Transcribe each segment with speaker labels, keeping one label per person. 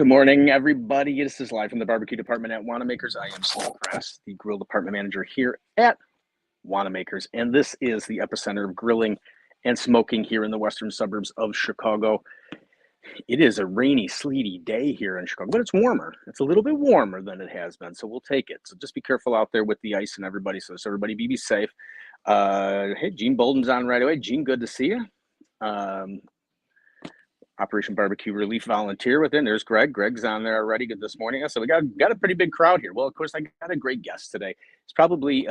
Speaker 1: Good morning, everybody. This is live from the barbecue department at Wannemakers. I am Steve Press, the grill department manager here at Wannemakers, and this is the epicenter of grilling and smoking here in the western suburbs of Chicago. It is a rainy, sleety day here in Chicago, but it's warmer. It's a little bit warmer than it has been, so we'll take it. So just be careful out there with the ice and everybody. So everybody be safe. Hey, Gene Bolden's on right away. Gene, good to see you. Operation Barbecue Relief volunteer within. There's Greg. Greg's on there already. Good this morning. So we got a pretty big crowd here. Well, of course, I got a great guest today. It's probably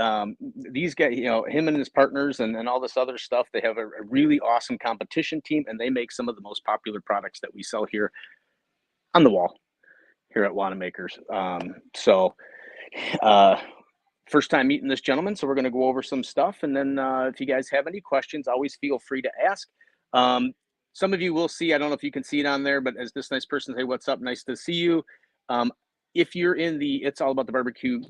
Speaker 1: these guys, him and his partners and all this other stuff. They have a really awesome competition team, and they make some of the most popular products that we sell here on the wall here at Wannemakers. First time meeting this gentleman, so we're going to go over some stuff, and then if you guys have any questions, always feel free to ask. Some of you will see, I don't know if you can see it on there, but as this nice person say, what's up? Nice to see you. If you're in the It's All About the Barbecue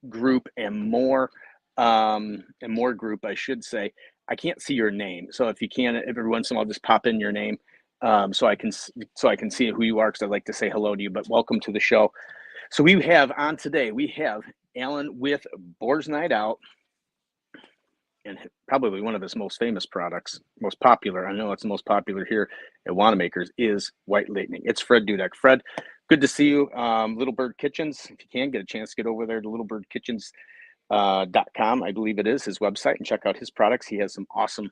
Speaker 1: group and more group, I should say, I can't see your name. So if you can, every once in a while, just pop in your name so I can see who you are, because I'd like to say hello to you, but welcome to the show. So we have on today, we have Alan with Boar's Night Out. And probably one of his most famous products, most popular, I know it's the most popular here at Wannemakers, is White Lightning. It's Fred Dudek. Fred, good to see you. Little Bird Kitchens, if you can get a chance to get over there to littlebirdkitchens.com, I believe it is his website, and check out his products. He has some awesome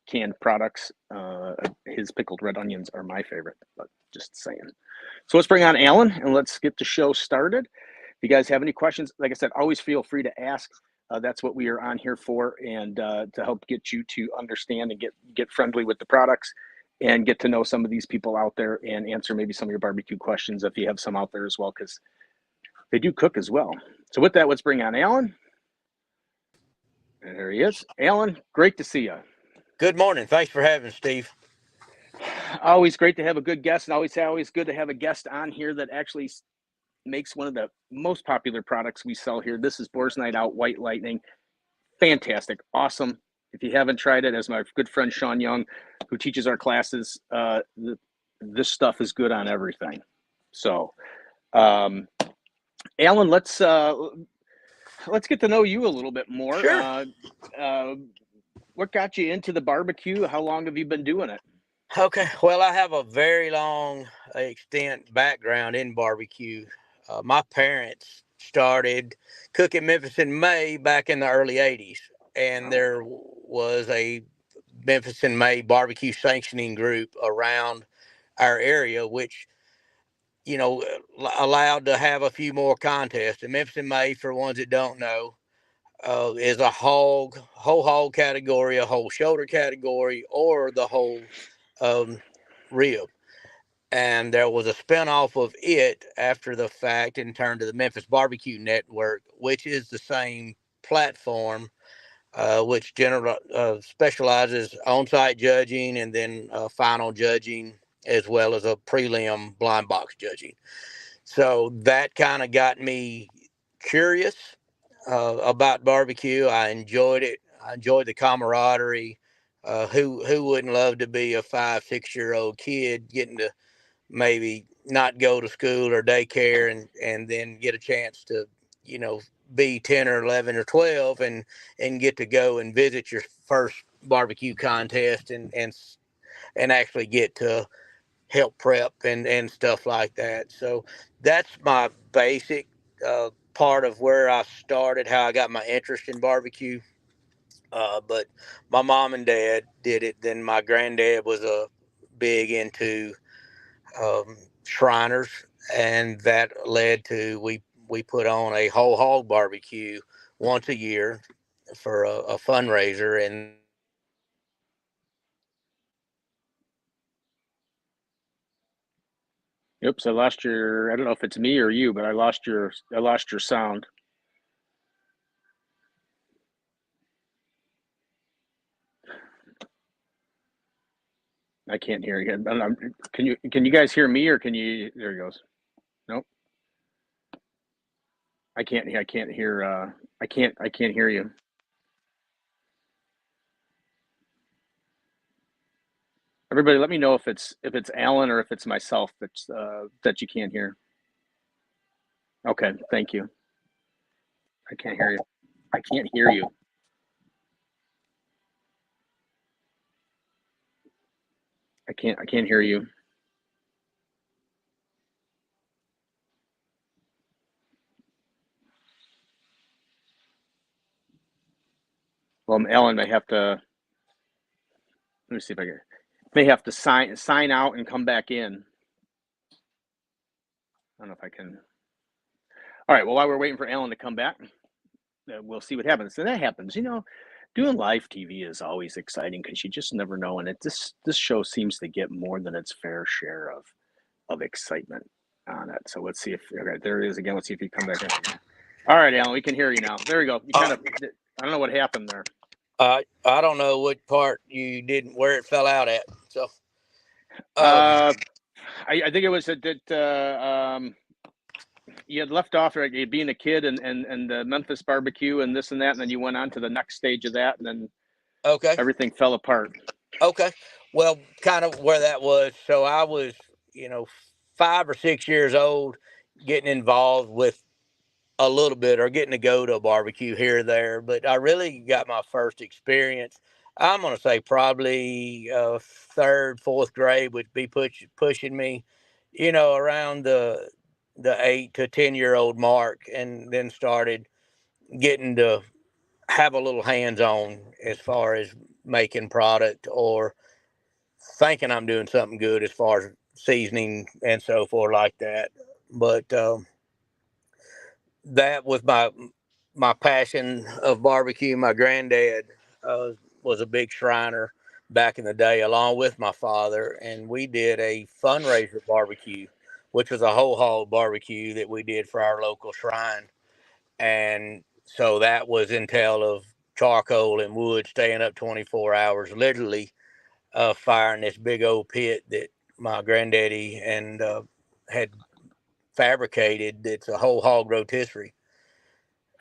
Speaker 1: canned products. His pickled red onions are my favorite, but just saying. So let's bring on Alan and let's get the show started. If you guys have any questions, like I said, always feel free to ask. That's what we are on here for, and to help get you to understand and get friendly with the products and get to know some of these people out there and answer maybe some of your barbecue questions if you have some out there as well, because they do cook as well. So with that, let's bring on Alan. And there he is. Alan, great to see you.
Speaker 2: Good morning. Thanks for having us, Steve.
Speaker 1: Always great to have a good guest, and always good to have a guest on here that actually makes one of the most popular products we sell here. This is Boar's Night Out White Lightning. Fantastic. Awesome. If you haven't tried it, as my good friend Sean Young, who teaches our classes, this stuff is good on everything. So, Alan, let's get to know you a little bit more.
Speaker 2: Sure.
Speaker 1: What got you into the barbecue? How long have you been doing it?
Speaker 2: Okay. Well, I have a very long extent background in barbecue. My parents started cooking Memphis in May back in the early 80s. And there was a Memphis in May barbecue sanctioning group around our area, which, allowed to have a few more contests. And Memphis in May, for ones that don't know, is a whole hog category, a whole shoulder category, or the whole rib. And there was a spinoff of it after the fact and turned to the Memphis Barbecue Network, which is the same platform, which specializes on-site judging and then final judging, as well as a prelim blind box judging. So that kind of got me curious about barbecue. I enjoyed it. I enjoyed the camaraderie. Who wouldn't love to be a 5-6-year-old kid getting to maybe not go to school or daycare and then get a chance to, be 10 or 11 or 12 and get to go and visit your first barbecue contest and actually get to help prep and stuff like that. So that's my basic part of where I started, how I got my interest in barbecue. But my mom and dad did it. Then my granddad was big into Shriners, and that led to we put on a whole hog barbecue once a year for a fundraiser. And
Speaker 1: Oops, I lost your, I don't know if it's me or you, but I lost your sound. I can't hear you. Can you guys hear me, or can you, there he goes. Nope. I can't hear you. Everybody, let me know if it's Alan or if it's myself that's that you can't hear. Okay, thank you. I can't hear you. I can't hear you. I can't hear you. Well, Alan may have to. Let me see if I can. May have to sign out and come back in. I don't know if I can. All right. Well, while we're waiting for Alan to come back, we'll see what happens. And that happens, doing live TV is always exciting because you just never know. And this show seems to get more than its fair share of excitement on it. So let's see if okay, there it is again. Let's see if he come back in. All right, Alan, we can hear you now. There we go. You kind of I don't know what happened there.
Speaker 2: I don't know what part you didn't where it fell out at. So
Speaker 1: I think it was that you had left off right, being a kid and the Memphis barbecue and this and that, and then you went on to the next stage of that, and then everything fell apart.
Speaker 2: Okay. Well, kind of where that was. So I was, 5 or 6 years old, getting involved with a little bit or getting to go to a barbecue here or there. But I really got my first experience. I'm going to say probably third, fourth grade would be pushing me, around the 8 to 10 year old mark, and then started getting to have a little hands on as far as making product or thinking I'm doing something good as far as seasoning and so forth like that. But that was my passion of barbecue. My granddad was a big shriner back in the day, along with my father, and we did a fundraiser barbecue, which was a whole hog barbecue that we did for our local shrine. And so that was entail of charcoal and wood, staying up 24 hours, literally firing this big old pit that my granddaddy and had fabricated. It's a whole hog rotisserie.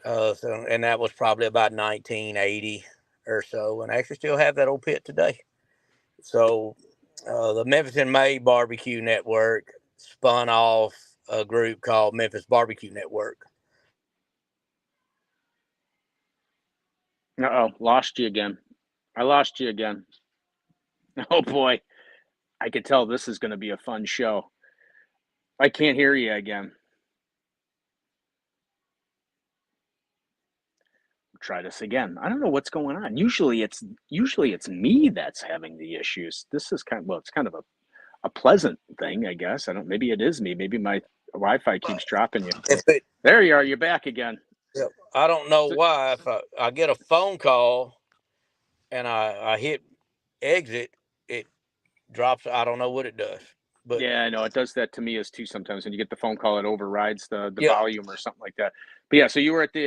Speaker 2: And that was probably about 1980 or so, and I actually still have that old pit today. So the Memphis in May Barbecue Network spun off a group called Memphis Barbecue Network.
Speaker 1: Uh-oh, lost you again. I lost you again. Oh boy, I could tell this is going to be a fun show. I can't hear you again. Try this again. I don't know what's going on. Usually it's me that's having the issues. This is it's kind of a pleasant thing, I guess. I don't maybe it is me. Maybe my Wi-Fi keeps dropping you. There you are, you're back again.
Speaker 2: Yep. I don't know why. If I get a phone call and I hit exit, it drops. I don't know what it does. But
Speaker 1: yeah, I know it does that to me as too sometimes when you get the phone call, it overrides the volume or something like that. But yeah, so you were at the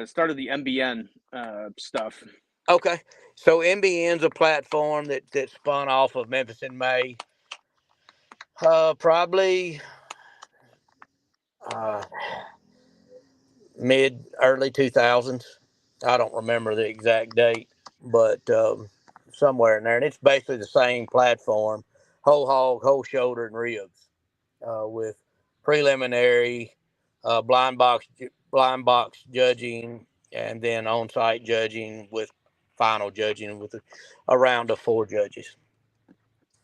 Speaker 1: start of the MBN stuff.
Speaker 2: Okay, so MBN's a platform that spun off of Memphis in May. Probably mid early 2000s. I don't remember the exact date, but somewhere in there. And it's basically the same platform: whole hog, whole shoulder, and ribs, with preliminary blind box judging, and then on site judging with final judging with a round of 4 judges.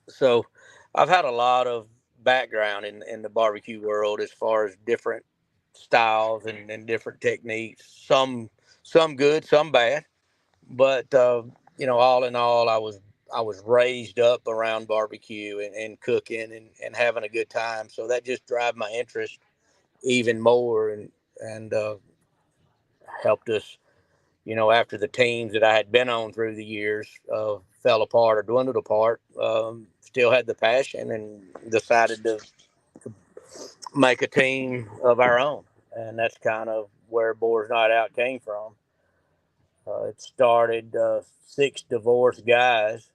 Speaker 2: So I've had a lot of background in the barbecue world as far as different styles and different techniques. Some good, some bad, but all in all, I was raised up around barbecue and cooking and having a good time. So that just drive my interest even more and helped us. After the teams that I had been on through the years fell apart or dwindled apart, still had the passion and decided to make a team of our own. And that's kind of where Boar's Night Out came from. It started 6 divorced guys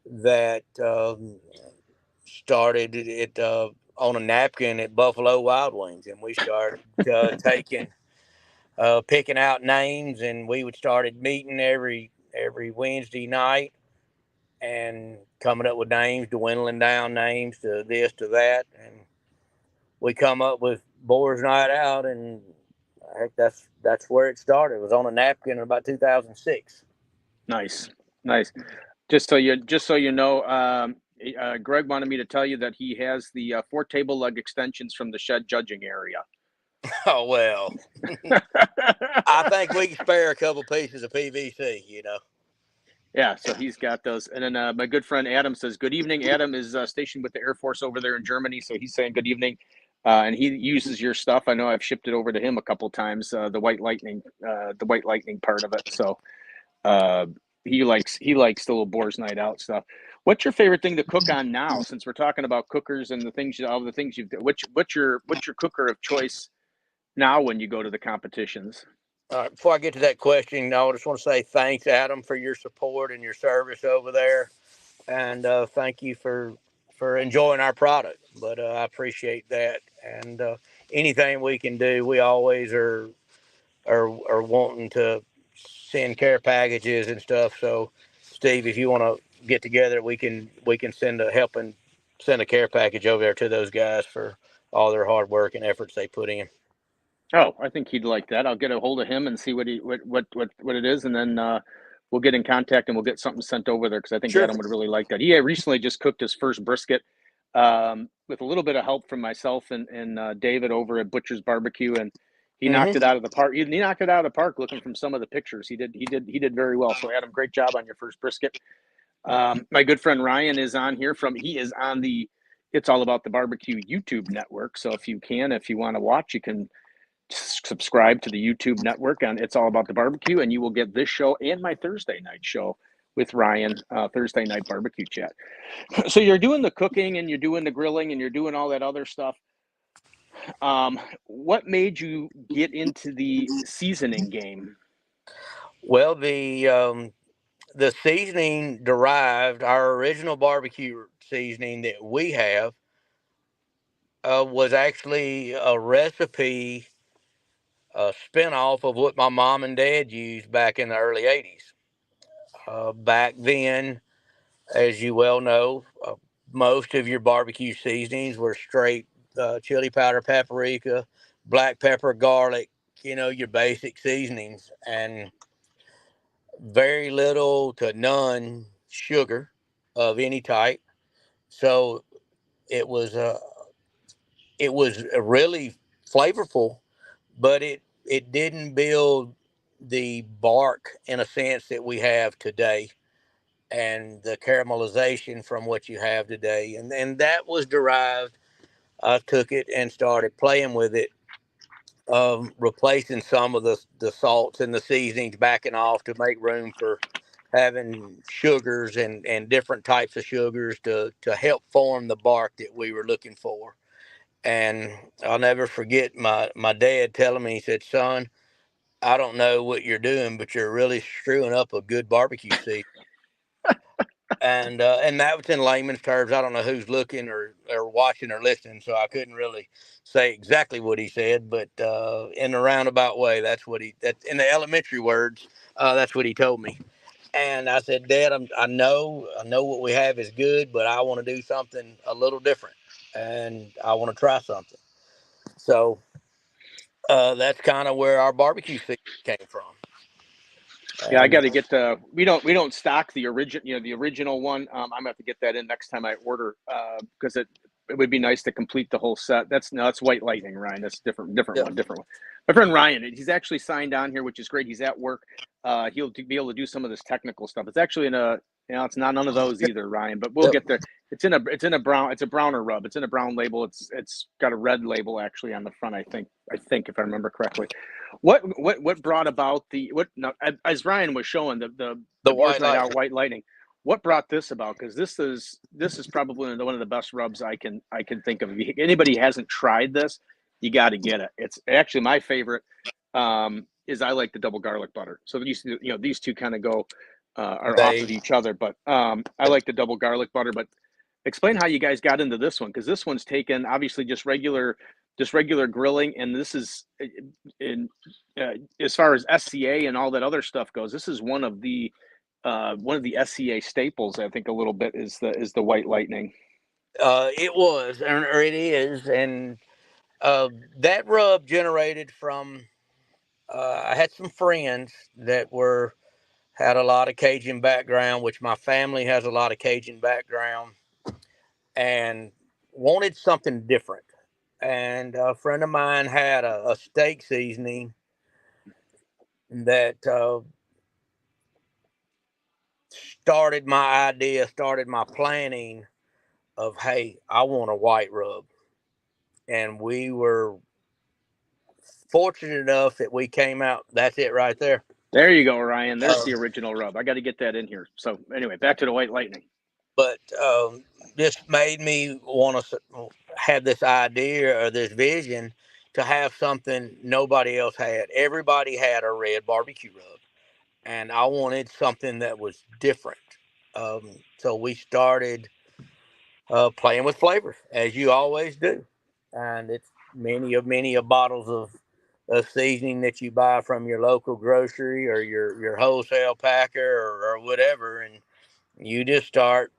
Speaker 2: that started it on a napkin at Buffalo Wild Wings, and we started picking out names, and we would started meeting every every Wednesday night and coming up with names, dwindling down names to this, to that. And we come up with Boar's Night Out, and heck, that's where it started. It was on a napkin in about 2006.
Speaker 1: Nice, nice. Just so you know, Greg wanted me to tell you that he has the 4 table leg extensions from the shed judging area.
Speaker 2: Oh, well, I think we can spare a couple pieces of PVC, you know.
Speaker 1: Yeah, so he's got those. And then my good friend Adam says, "Good evening." Adam is stationed with the Air Force over there in Germany, so he's saying good evening. And he uses your stuff. I know I've shipped it over to him a couple times. The white lightning part of it. So uh, he likes the little Boar's Night Out stuff. What's your favorite thing to cook on now? Since we're talking about cookers and all the things you've done, what's your cooker of choice now when you go to the competitions?
Speaker 2: All right, before I get to that question, I just want to say thanks, Adam, for your support and your service over there, and thank you for enjoying our product. But I appreciate that, and anything we can do, we always are wanting to send care packages and stuff. So, Steve, if you want to get together, we can send a care package over there to those guys for all their hard work and efforts they put in.
Speaker 1: Oh, I think he'd like that. I'll get a hold of him and see what it is, and then we'll get in contact and we'll get something sent over there because I think
Speaker 2: Sure.
Speaker 1: Adam would really like that. He had recently just cooked his first brisket with a little bit of help from myself and David over at Butcher's Barbecue, and he knocked it
Speaker 2: Mm-hmm.
Speaker 1: out of the park. He knocked it out of the park. Looking from some of the pictures, he did very well. So Adam, great job on your first brisket. My good friend Ryan is on here he is on the It's All About the Barbecue YouTube network. So if you want to watch, you can subscribe to the YouTube network on It's All About the Barbecue, and you will get this show and my Thursday night show with Ryan, Thursday night barbecue chat. So you're doing the cooking and you're doing the grilling and you're doing all that other stuff. What made you get into the seasoning game?
Speaker 2: Well, the seasoning derived our original barbecue seasoning that we have was actually a recipe, a spinoff of what my mom and dad used back in the early '80s. Back then, as you well know, most of your barbecue seasonings were straight chili powder, paprika, black pepper, garlic, your basic seasonings, and very little to none sugar of any type. So it was really flavorful, but it didn't build the bark in a sense that we have today, and the caramelization from what you have today. And that was derived. I took it and started playing with it, replacing some of the salts and the seasonings, backing off to make room for having sugars and different types of sugars to help form the bark that we were looking for. And I'll never forget my dad telling me, he said, "Son, I don't know what you're doing, but you're really screwing up a good barbecue season." And that was in layman's terms. I don't know who's looking or watching or listening, so I couldn't really say exactly what he said. But in a roundabout way, that's in the elementary words. That's what he told me. And I said, "Dad, I know what we have is good, but I want to do something a little different, and I want to try something." So that's kind of where our barbecue season came from.
Speaker 1: Yeah, I
Speaker 2: And
Speaker 1: got to get the. We don't stock the original one. I'm gonna have to get that in next time I order because it would be nice to complete the whole set. That's White Lightning, Ryan. That's different
Speaker 2: yep,
Speaker 1: one, different one. My friend Ryan, he's actually signed on here, which is great. He's at work. He'll be able to do some of this technical stuff. It's actually it's not none of those either, Ryan. But we'll
Speaker 2: yep.
Speaker 1: get there. It's in a brown. It's a browner rub. It's in a brown label. It's got a red label actually on the front. I think if I remember correctly. What brought about the what now, as Ryan was showing the
Speaker 2: The
Speaker 1: Boar's
Speaker 2: white
Speaker 1: Night Out
Speaker 2: lightning.
Speaker 1: White Lightning? What brought this about? Because this is probably one of the best rubs I can think of. If anybody hasn't tried this, you got to get it. It's actually my favorite. Is I like the double garlic butter. So these two kind of go are off
Speaker 2: They
Speaker 1: of each other, but I like the double garlic butter. But explain how you guys got into this one because this one's taken obviously just regular grilling, and this is in as far as SCA and all that other stuff goes. This is one of the one of the SCA staples. I think a little bit is the White Lightning.
Speaker 2: It was, or it is, and that rub generated from. I had some friends that had a lot of Cajun background, which my family has a lot of Cajun background, and wanted something different. And a friend of mine had a steak seasoning that started my planning of, hey, I want a white rub. And we were fortunate enough that we came out. That's it right there.
Speaker 1: There you go, Ryan. There's
Speaker 2: Um,
Speaker 1: the original rub. I got to get that in here. So anyway, back to the White Lightning.
Speaker 2: but this made me want to have this idea or this vision to have something nobody else had. Everybody had a red barbecue rub, and I wanted something that was different. So we started playing with flavors, as you always do, and it's many of bottles of seasoning that you buy from your local grocery or your wholesale packer or whatever, and you just start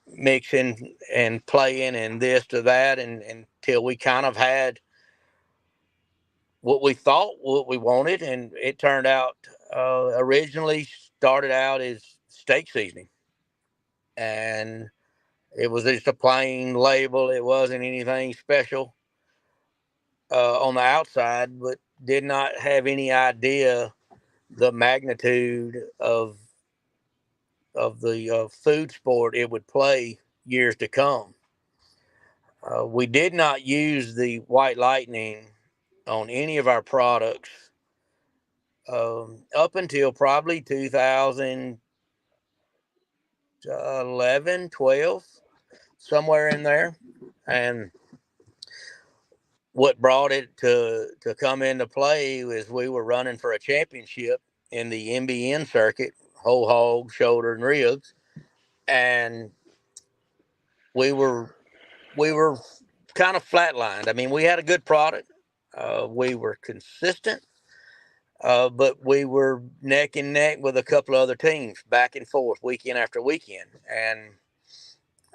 Speaker 2: mixing and playing and this to that, and until we kind of had what we thought what we wanted, and it turned out originally started out as steak seasoning, and it was just a plain label. It wasn't anything special on the outside, but did not have any idea the magnitude of the food sport it would play years to come. We did not use the White Lightning on any of our products up until probably 2011, 12, somewhere in there. And what brought it to come into play was we were running for a championship in the MBN circuit, whole hog, shoulder, and ribs, and we were we were kind of flatlined. I mean, we had a good product, we were consistent, but we were neck and neck with a couple of other teams, back and forth, weekend after weekend, and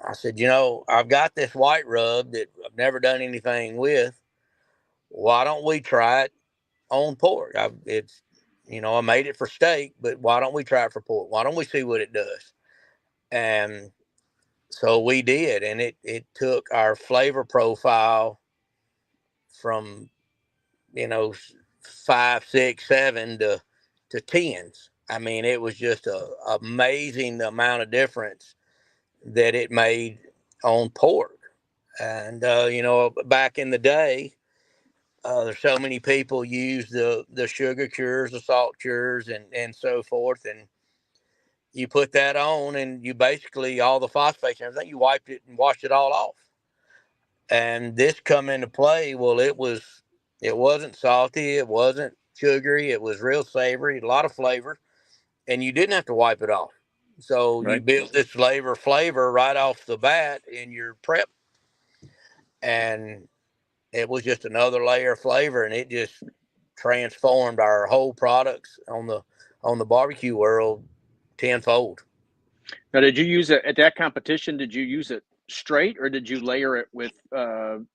Speaker 2: I said, I've got this white rub that I've never done anything with. Why don't we try it on pork? I made it for steak, but why don't we try it for pork? Why don't we see what it does? And so we did, and it took our flavor profile from, you know, 5, 6, 7 to tens. I mean, it was just a amazing the amount of difference that it made on pork. And back in the day, there's so many people use the sugar cures, the salt cures, and so forth, and you put that on, and you basically all the phosphates and everything, you wiped it and washed it all off. And this come into play. Well, it wasn't salty, it wasn't sugary, it was real savory, a lot of flavor, and you didn't have to wipe it off. So you
Speaker 1: Right.
Speaker 2: built this flavor right off the bat in your prep, and it was just another layer of flavor, and it just transformed our whole products on the barbecue world tenfold.
Speaker 1: Now, did you use it at that competition? Did you use it straight, or did you layer it with
Speaker 2: The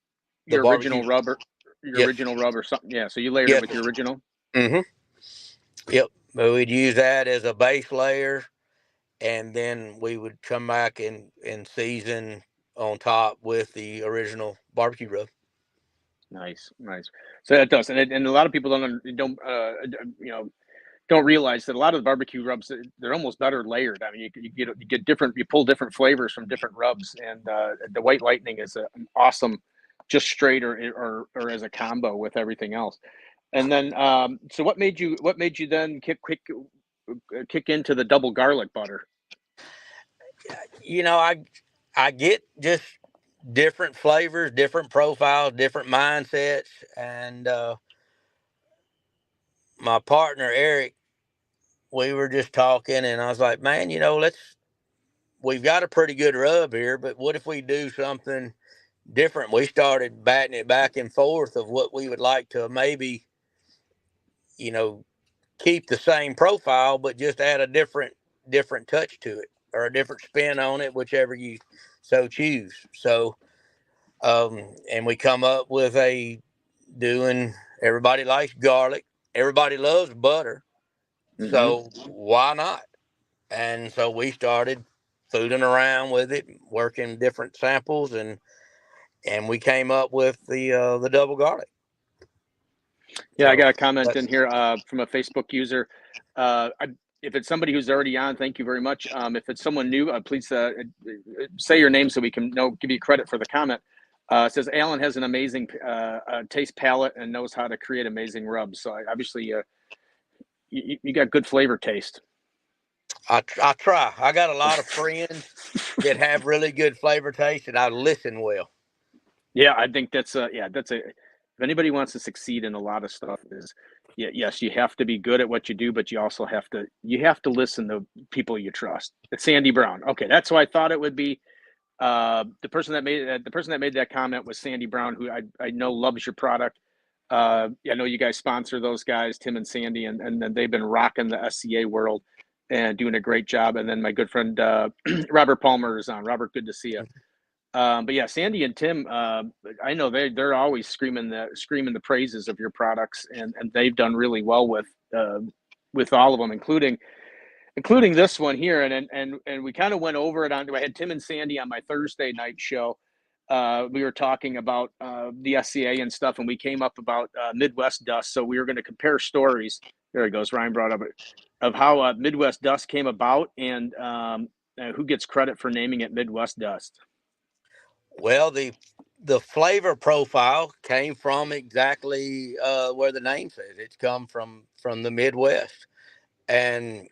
Speaker 1: your
Speaker 2: barbecue,
Speaker 1: original rubber,
Speaker 2: yes,
Speaker 1: or something? Yeah. So you layered it
Speaker 2: yes,
Speaker 1: with your original.
Speaker 2: mm-hmm, yep. But we'd use that as a base layer, and then we would come back and season on top with the original barbecue rub.
Speaker 1: Nice, nice. So that does, and a lot of people don't you know don't realize that a lot of the barbecue rubs they're almost better layered. I mean, you get different, you pull different flavors from different rubs, and the White Lightning is an awesome, just straight or as a combo with everything else. And then, so what made you then kick into the double garlic butter?
Speaker 2: You know, I get just different flavors, different profiles, different mindsets, and my partner Eric, we were just talking, and I was like, man, we've got a pretty good rub here, but what if we do something different? We started batting it back and forth of what we would like to maybe, you know, keep the same profile, but just add a different touch to it or a different spin on it, whichever you so choose. So, and we come up with a doing. Everybody likes garlic. Everybody loves butter.
Speaker 1: Mm-hmm.
Speaker 2: So why not? And so we started fooling around with it, working different samples, and we came up with the double garlic.
Speaker 1: Yeah, I
Speaker 2: So
Speaker 1: got a comment in
Speaker 2: that's
Speaker 1: here from a Facebook user. I, if it's somebody who's already on, thank you very much. If it's someone new, please say your name so we can give you credit for the comment. It says Alan has an amazing taste palette and knows how to create amazing rubs. So obviously, you got good flavor taste.
Speaker 2: I try. I got a lot of friends that have really good flavor taste, and I listen well.
Speaker 1: Yeah, I think that's if anybody wants to succeed in a lot of stuff is yeah, yes, you have to be good at what you do, but you also have to listen to people you trust. It's Sandy Brown. Okay, that's who I thought it would be. The person that made that comment was Sandy Brown, who I know loves your product. I know you guys sponsor those guys, Tim and Sandy, and then they've been rocking the SCA world and doing a great job. And then my good friend Robert Palmer is on. Robert, good to see you. But yeah, Sandy and Tim, I know they're always screaming the praises of your products, and they've done really well with all of them, including this one here. And we kind of went over it on. I had Tim and Sandy on my Thursday night show. We were talking about the SCA and stuff, and we came up about Midwest dust. So we were going to compare stories. There it goes. Ryan brought up it of how Midwest dust came about and who gets credit for naming it Midwest dust.
Speaker 2: Well, the flavor profile came from exactly where the name says. It's come from the Midwest, and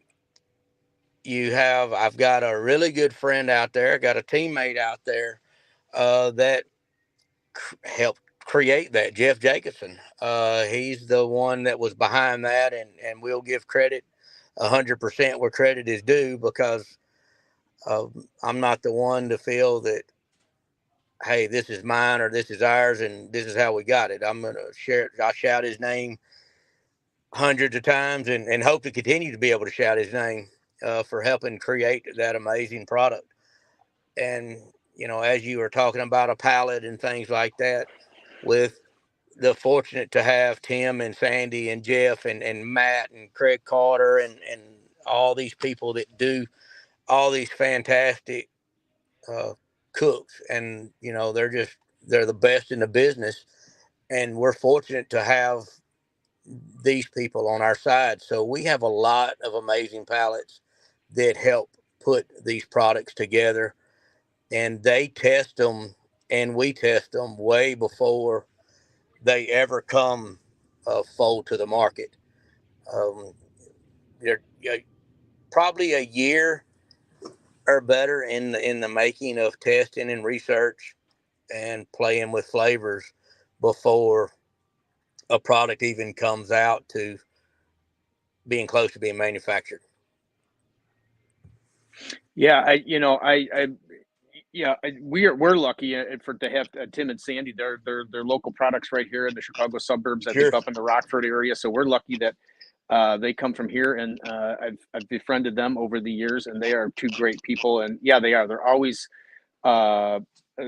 Speaker 2: I've got a really good friend out there, got a teammate out there that helped create that, Jeff Jacobson. He's the one that was behind that, and we'll give credit 100% where credit is due, because I'm not the one to feel that, hey, this is mine or this is ours and this is how we got it. I'm going to share it. I shout his name hundreds of times, and hope to continue to be able to shout his name for helping create that amazing product. And, as you were talking about a palette and things like that, with the fortunate to have Tim and Sandy and Jeff and Matt and Craig Carter and all these people that do all these fantastic uh, cooks, and they're the best in the business, and we're fortunate to have these people on our side. So we have a lot of amazing palettes that help put these products together, and they test them and we test them way before they ever come full to the market. Um, they're probably a year or better in the making of testing and research and playing with flavors before a product even comes out to being close to being manufactured.
Speaker 1: Yeah, we're lucky for to have Tim and Sandy. They're local products right here in the Chicago suburbs. I think
Speaker 2: Sure.
Speaker 1: up in the Rockford area. So we're lucky that they come from here, and I've befriended them over the years, and they are two great people. And yeah, they are. Uh,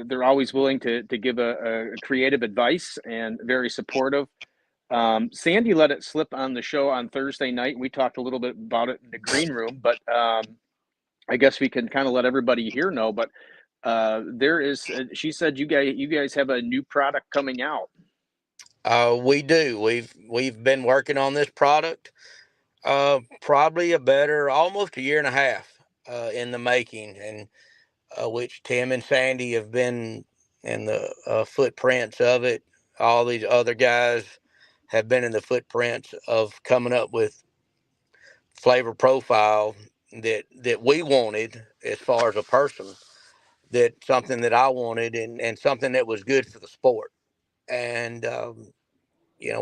Speaker 1: they're always willing to give a creative advice and very supportive. Sandy let it slip on the show on Thursday night. We talked a little bit about it in the green room, but I guess we can kind of let everybody here know. But there is, she said you guys have a new product coming out.
Speaker 2: We do. We've been working on this product probably a better almost a year and a half in the making, and which Tim and Sandy have been in the footprints of it. All these other guys have been in the footprints of coming up with flavor profile that we wanted as far as a person, that something that I wanted, and something that was good for the sport. And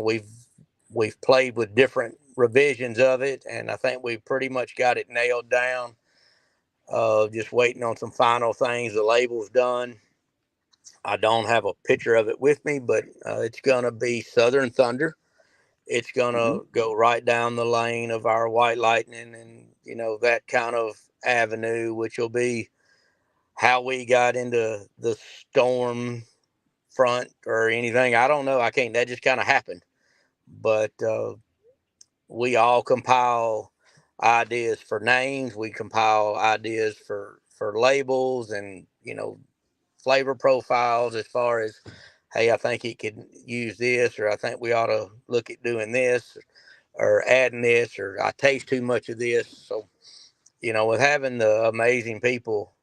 Speaker 2: we've played with different revisions of it, and I think we've pretty much got it nailed down. Just waiting on some final things. The label's done. I don't have a picture of it with me, but it's gonna be Southern Thunder, It's going
Speaker 1: Hmm.
Speaker 2: to go right down the lane of our White Lightning and, that kind of avenue, which will be how we got into the storm front or anything. I don't know. I can't. That just kind of happened. But we all compile ideas for names. We compile ideas for labels and flavor profiles as far as, hey, I think it could use this, or I think we ought to look at doing this, or adding this, or I taste too much of this. So with having the amazing people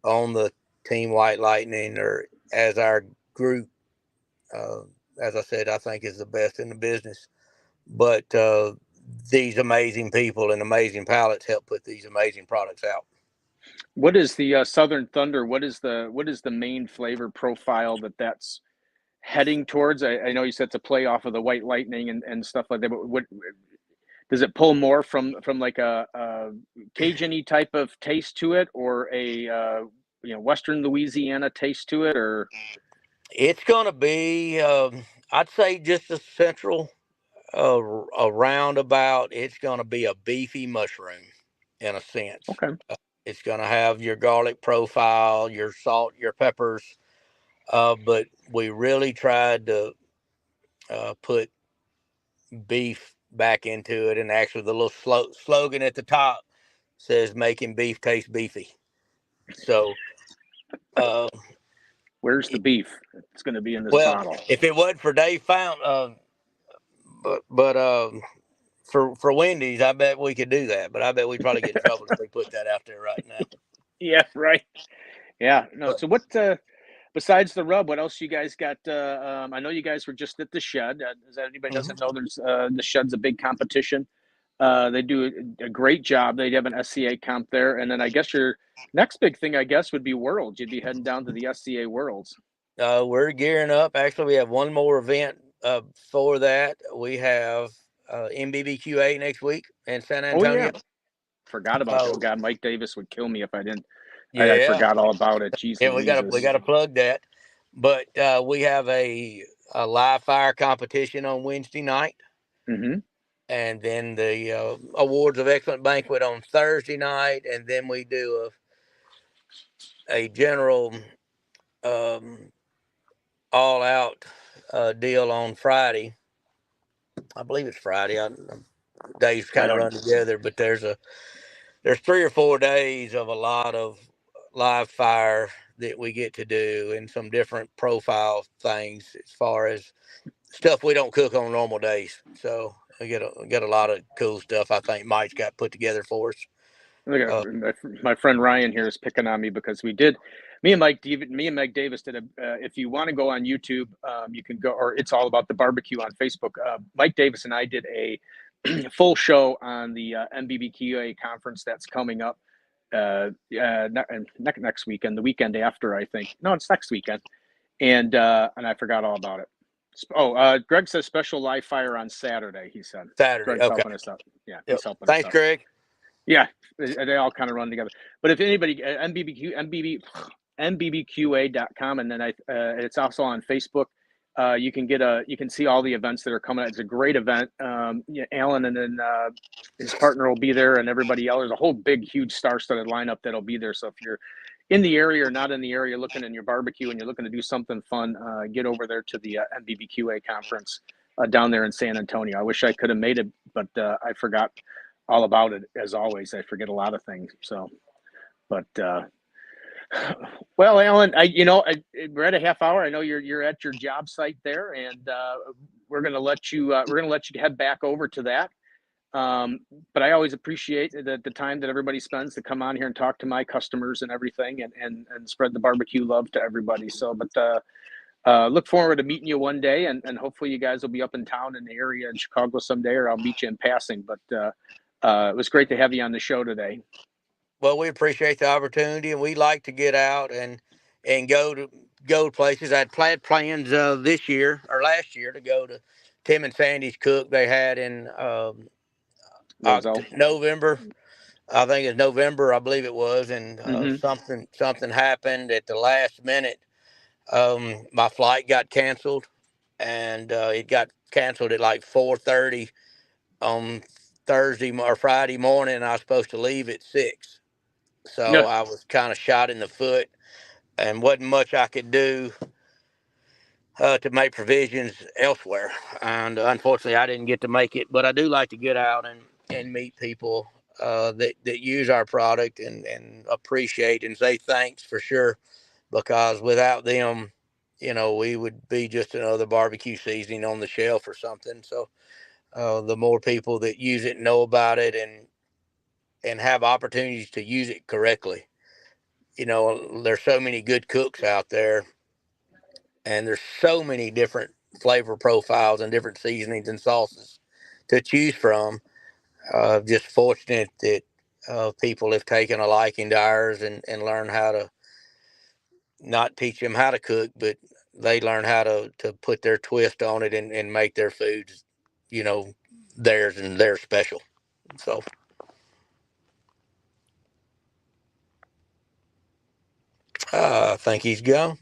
Speaker 2: on the Team White Lightning or as our group, uh, as I said, I think is the best in the business. But these amazing people and amazing pallets help put these amazing products out.
Speaker 1: What is the Southern Thunder? What is the main flavor profile that's heading towards? I know you said to play off of the White Lightning and stuff like that, but what does it pull more from like a Cajun-y type of taste to it, or a Western Louisiana taste to it, or
Speaker 2: It's going to be, I'd say, just a central, a roundabout. It's going to be a beefy mushroom in a sense.
Speaker 1: okay?
Speaker 2: It's going to have your garlic profile, your salt, your peppers. But we really tried to put beef back into it. And actually, the little slogan at the top says making beef taste beefy. So, uh,
Speaker 1: Where's the
Speaker 2: it,
Speaker 1: beef? It's going to be in this
Speaker 2: well,
Speaker 1: bottle.
Speaker 2: if it wasn't for Dave Fountain, but for Wendy's, I bet we could do that. But I bet we'd probably get in trouble if we put that out there right now.
Speaker 1: Yeah, right. Yeah, no.
Speaker 2: But
Speaker 1: So what? Besides the rub, what else you guys got? I know you guys were just at the shed. As anybody
Speaker 2: mhm.
Speaker 1: doesn't know, there's the shed's a big competition. They do a great job. They have an SCA comp there, and then I guess your next big thing, I guess, would be Worlds. You'd be heading down to the SCA Worlds.
Speaker 2: We're gearing up. Actually, we have one more event for that. We have MBBQA next week in San
Speaker 1: Oh yeah,
Speaker 2: Antonio.
Speaker 1: forgot about that. Oh
Speaker 2: Oh,
Speaker 1: God, Mike Davis would kill me if I didn't. I
Speaker 2: yeah,
Speaker 1: forgot all about it. Jeez
Speaker 2: yeah. We
Speaker 1: Louises.
Speaker 2: gotta plug that. But we have a live fire competition on Wednesday night,
Speaker 1: Mm-hmm.
Speaker 2: and then the awards of excellent banquet on Thursday night, and then we do a general um, all out deal on Friday. I believe it's Friday. Days
Speaker 1: I
Speaker 2: kind of
Speaker 1: don't.
Speaker 2: run together, but there's 3 or 4 days of a lot of live fire that we get to do and some different profile things as far as stuff we don't cook on normal days. So we get a lot of cool stuff. I think Mike's got put together for us.
Speaker 1: Look
Speaker 2: Uh,
Speaker 1: at my friend Ryan here is picking on me because we did. Me and Mike Davis did a. If you want to go on YouTube, you can go, or it's all about the barbecue on Facebook. Mike Davis and I did a full show on the MBBQA conference that's coming up next weekend, the weekend after, I think. No, it's next weekend, and I forgot all about it. Oh, Greg says special live fire on Saturday. He said
Speaker 2: Saturday.
Speaker 1: Greg's
Speaker 2: Okay.
Speaker 1: helping us out. Yeah,
Speaker 2: Yep.
Speaker 1: he's helping us
Speaker 2: Thanks,
Speaker 1: out.
Speaker 2: Greg.
Speaker 1: Yeah, they all kind of run together. But if anybody, MBBQA.com, and then it's also on Facebook. You can see all the events that are coming. It's a great event. Yeah, Alan and then his partner will be there, and everybody else. There's a whole big, huge star-studded lineup that'll be there. So if you're in the area or not in the area, looking in your barbecue and you're looking to do something fun, get over there to the MBBQA conference down there in San Antonio. I wish I could have made it, but I forgot all about it. As always, I forget a lot of things. So, but well, Alan, we're at a half hour. I know you're at your job site there, and we're gonna let you head back over to that. But I always appreciate the time that everybody spends to come on here and talk to my customers and everything, and spread the barbecue love to everybody. So, but look forward to meeting you one day, and hopefully you guys will be up in town in the area in Chicago someday, or I'll meet you in passing. But it was great to have you on the show today.
Speaker 2: Well, we appreciate the opportunity, and we like to get out and go to places. I'd plans this year or last year to go to Tim and Sandy's cook they had in
Speaker 1: Roselle.
Speaker 2: November. I think it's November, I believe it was, and
Speaker 1: Mm-hmm.
Speaker 2: something happened at the last minute. My flight got canceled, and it got canceled at like 4:30 on Thursday or Friday morning, and I was supposed to leave at 6. So
Speaker 1: Yeah.
Speaker 2: I was kind of shot in the foot, and wasn't much I could do to make provisions elsewhere. And unfortunately, I didn't get to make it. But I do like to get out and meet people that use our product and appreciate and say thanks for sure. Because without them, we would be just another barbecue seasoning on the shelf or something. So the more people that use it, know about it, and have opportunities to use it correctly. There's so many good cooks out there, and there's so many different flavor profiles and different seasonings and sauces to choose from. Just fortunate that people have taken a liking to ours and learned how to not teach them how to cook, but they learn how to put their twist on it and make their foods, you know, theirs and their special. So, I think he's gone.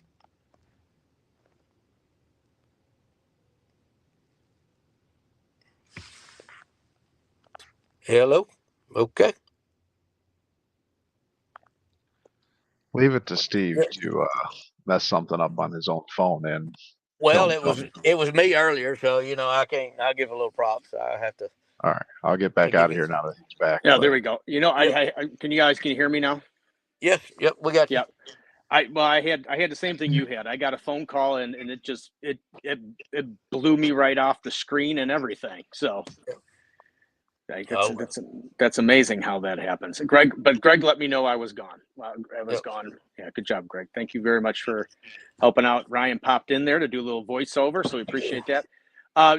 Speaker 2: Hello. Okay.
Speaker 3: Leave it to Steve
Speaker 2: Yeah.
Speaker 3: to mess something up on his own phone and
Speaker 2: Well,
Speaker 3: he'll
Speaker 2: it was me earlier, so I can't. I'll give a little props. I have
Speaker 3: all right. I'll get
Speaker 2: to
Speaker 3: back
Speaker 2: give
Speaker 3: out of
Speaker 2: him
Speaker 3: here
Speaker 2: some.
Speaker 3: now that he's back.
Speaker 1: Yeah,
Speaker 3: But
Speaker 1: there we go.
Speaker 2: Yep.
Speaker 1: Can you hear me now?
Speaker 2: Yes. Yep. We got you.
Speaker 1: Yeah. I had the same thing you had. I got a phone call and it just it blew me right off the screen and everything. So like, that's
Speaker 2: Okay.
Speaker 1: that's that's amazing how that happens. Greg let me know I was gone. I was
Speaker 2: Yep.
Speaker 1: gone. Yeah, good job, Greg. Thank you very much for helping out. Ryan popped in there to do a little voiceover, so we appreciate that.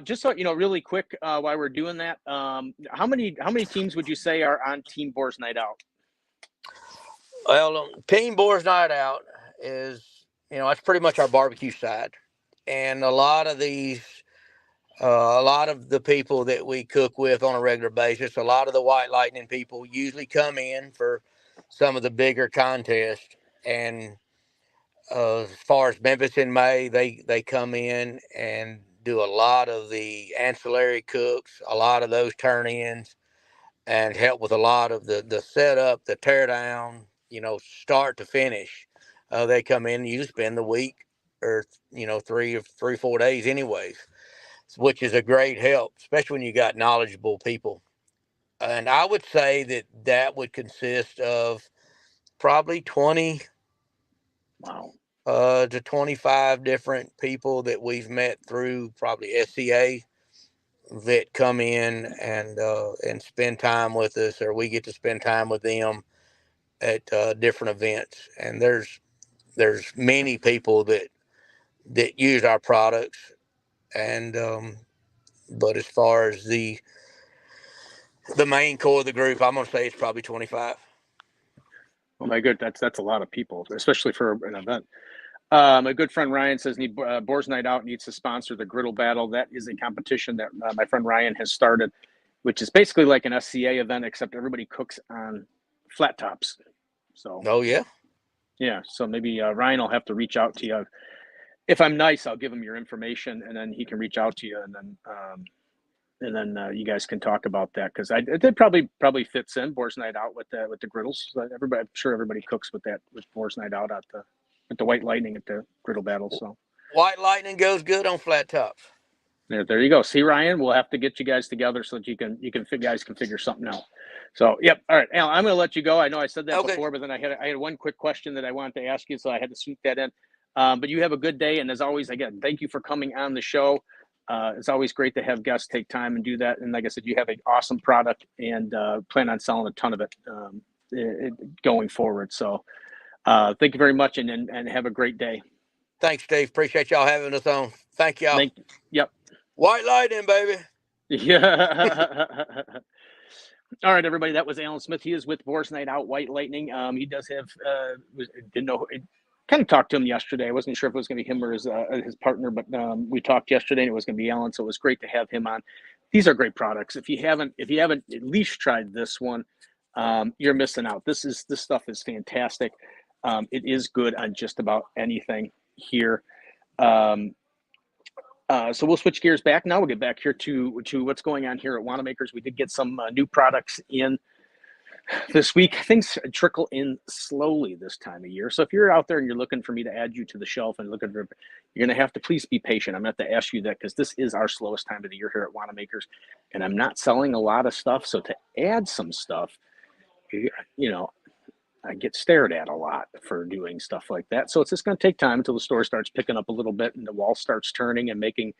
Speaker 1: Just so you know, really quick, while we're doing that, how many teams would you say are on Team Boar's Night Out?
Speaker 2: Well, Team Boar's Night Out is, that's pretty much our barbecue side. And a lot of the people that we cook with on a regular basis, a lot of the White Lightning people usually come in for some of the bigger contests. And as far as Memphis in May, they come in and do a lot of the ancillary cooks, a lot of those turn ins, and help with a lot of the setup, the tear down, start to finish. They come in and you spend the week or 3 or 4 days anyways, which is a great help, especially when you got knowledgeable people. And I would say that would consist of probably 20
Speaker 1: Wow.
Speaker 2: to 25 different people that we've met through probably SCA that come in and spend time with us, or we get to spend time with them at different events. And there's many people that use our products, and but as far as the main core of the group, I'm gonna say it's probably 25.
Speaker 1: Oh my good, that's a lot of people, especially for an event. My good friend Ryan says Boar's Night Out needs to sponsor the Griddle Battle. That is a competition that my friend Ryan has started, which is basically like an SCA event, except everybody cooks on flat tops. So
Speaker 2: Oh yeah.
Speaker 1: yeah, so maybe Ryan will have to reach out to you. If I'm nice, I'll give him your information, and then he can reach out to you, and then you guys can talk about that, because it probably fits in Boar's Night Out with the griddles. So everybody, I'm sure everybody cooks with that with Boar's Night Out at the White Lightning at the Griddle Battle. So
Speaker 2: White Lightning goes good on flat tops.
Speaker 1: there you go. See, Ryan, we'll have to get you guys together so that guys can figure something out. So yep. All right, Al, I'm going to let you go. I know I said that
Speaker 2: Okay.
Speaker 1: before, but then I had one quick question that I wanted to ask you, so I had to sneak that in. But you have a good day, and as always, again, thank you for coming on the show. It's always great to have guests take time and do that. And like I said, you have an awesome product, and plan on selling a ton of it, going forward. So thank you very much, and have a great day.
Speaker 2: Thanks, Steve. Appreciate y'all having us on. Thank y'all.
Speaker 1: Thank you. Yep.
Speaker 2: White Lightning, baby.
Speaker 1: Yeah. All right, everybody. That was Alan Smith. He is with Boar's Night Out White Lightning. He does have didn't know. Kind of talked to him yesterday. I wasn't sure if it was going to be him or his partner, but we talked yesterday, and it was going to be Alan. So it was great to have him on. These are great products. If you haven't at least tried this one, you're missing out. This stuff is fantastic. It is good on just about anything here. Um, So we'll switch gears back now. We'll get back here to what's going on here at Wannamakers. We did get some new products in this week. Things trickle in slowly this time of year. So if you're out there and you're looking for me to add you to the shelf and looking for, you're going to have to please be patient. I'm going to have to ask you that because this is our slowest time of the year here at Wannamakers, and I'm not selling a lot of stuff. So to add some stuff, you know, I get stared at a lot for doing stuff like that. So it's just going to take time until the store starts picking up a little bit and the wall starts turning and making